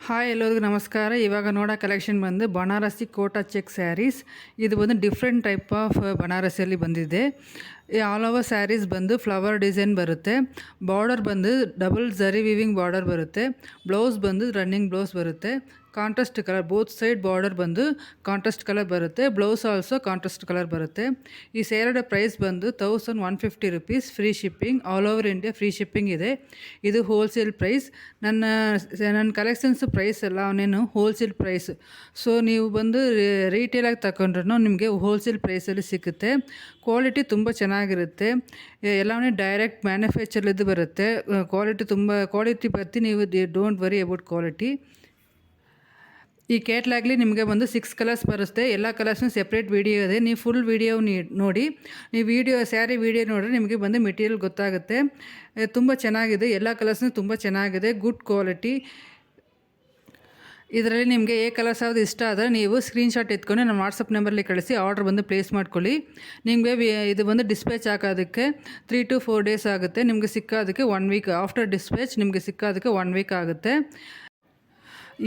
Hi ಎಲ್ಲರಿಗೂ ನಮಸ್ಕಾರ. ಇವಾಗ ನೋಡೋ ಕಲೆಕ್ಷನ್ ಬಂದು ಬನಾರಸಿ ಕೋಟಾ ಚೆಕ್ ಸ್ಯಾರೀಸ್. ಇದು ಬಂದು ಡಿಫ್ರೆಂಟ್ ಟೈಪ್ ಆಫ್ ಬನಾರಸಿಯಲ್ಲಿ ಬಂದಿದೆ. ಆಲ್ ಓವರ್ ಸ್ಯಾರೀಸ್ ಬಂದು ಫ್ಲವರ್ ಡಿಸೈನ್ ಬರುತ್ತೆ. ಬಾರ್ಡರ್ ಬಂದು ಡಬಲ್ ಝರಿ ವಿವಿಂಗ್ ಬಾರ್ಡರ್ ಬರುತ್ತೆ. ಬ್ಲೌಸ್ ಬಂದು ರನ್ನಿಂಗ್ ಬ್ಲೌಸ್ ಬರುತ್ತೆ. Contrast colour both side border ಬಂದು ಕಾಂಟ್ರಾಸ್ಟ್ ಕಲರ್ ಬರುತ್ತೆ. ಬ್ಲೌಸ್ ಆಲ್ಸೋ ಕಾಂಟ್ರಾಸ್ಟ್ ಕಲರ್ ಬರುತ್ತೆ. ಈ ಸೇರದ ಪ್ರೈಸ್ ಬಂದು 1150 rupees. Free shipping, all over India free shipping ಇದೆ. ಇದು ಹೋಲ್ಸೇಲ್ ಪ್ರೈಸ್. ನನ್ನ ಕಲೆಕ್ಷನ್ಸ್ ಪ್ರೈಸ್ ಎಲ್ಲ ಅವನೇನು ಹೋಲ್ಸೇಲ್ ಪ್ರೈಸ್. ಸೊ ನೀವು ಬಂದು ರೀಟೇಲಾಗಿ ತಗೊಂಡ್ರೂ ನಿಮಗೆ ಹೋಲ್ಸೇಲ್ ಪ್ರೈಸಲ್ಲಿ ಸಿಗುತ್ತೆ. ಕ್ವಾಲಿಟಿ ತುಂಬ ಚೆನ್ನಾಗಿರುತ್ತೆ. ಎಲ್ಲವೇ ಡೈರೆಕ್ಟ್ ಮ್ಯಾನುಫ್ಯಾಕ್ಚರ್ಲಿದ್ದು ಬರುತ್ತೆ. ಕ್ವಾಲಿಟಿ ಬರ್ತಿ ನೀವು ಡೋಂಟ್ ವರಿ ಅಬೌಟ್ ಕ್ವಾಲಿಟಿ. ಈ ಕೇಟ್ಲಾಗ್ಲಿ ನಿಮಗೆ ಒಂದು 6 ಕಲರ್ಸ್ ಬರುತ್ತೆ. ಎಲ್ಲ ಕಲರ್ಸ್ನು ಸೆಪ್ರೇಟ್ ವೀಡಿಯೋ ಇದೆ. ನೀವು ಫುಲ್ ವೀಡಿಯೋ ನೋಡಿ. ನೀವು ಸ್ಯಾರಿ ವೀಡಿಯೋ ನೋಡಿದ್ರೆ ನಿಮಗೆ ಬಂದು ಮೆಟೀರಿಯಲ್ ಗೊತ್ತಾಗುತ್ತೆ. ತುಂಬ ಚೆನ್ನಾಗಿದೆ. ಎಲ್ಲ ಕಲರ್ಸ್ನು ತುಂಬ ಚೆನ್ನಾಗಿದೆ. Good quality. ಇದರಲ್ಲಿ ನಿಮಗೆ ಕಲರ್ಸ್ ಯಾವುದು ಇಷ್ಟ ಆದರೆ ನೀವು ಸ್ಕ್ರೀನ್ಶಾಟ್ ಎತ್ಕೊಂಡು ನಮ್ಮ ವಾಟ್ಸಪ್ ನಂಬರಲ್ಲಿ ಕಳಿಸಿ ಆರ್ಡರ್ ಬಂದು ಪ್ಲೇಸ್ ಮಾಡ್ಕೊಳ್ಳಿ. ನಿಮಗೆ ಇದು ಬಂದು ಡಿಸ್ಪ್ಯಾಚ್ ಆಗೋದಕ್ಕೆ 3 to 4 ಡೇಸ್ ಆಗುತ್ತೆ. ನಿಮಗೆ ಸಿಕ್ಕೋದಕ್ಕೆ 1 ವೀಕ್ ಆಫ್ಟರ್ ಡಿಸ್ಪ್ಯಾಚ್ ನಿಮಗೆ ಸಿಕ್ಕೋದಕ್ಕೆ 1 ವೀಕ್ ಆಗುತ್ತೆ.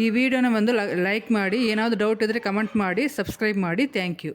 ಈ ವಿಡಿಯೋನ ಒಂದು ಲೈಕ್ ಮಾಡಿ. ಏನಾದರೂ ಡೌಟ್ ಇದ್ದರೆ ಕಮೆಂಟ್ ಮಾಡಿ, ಸಬ್ಸ್ಕ್ರೈಬ್ ಮಾಡಿ. Thank you.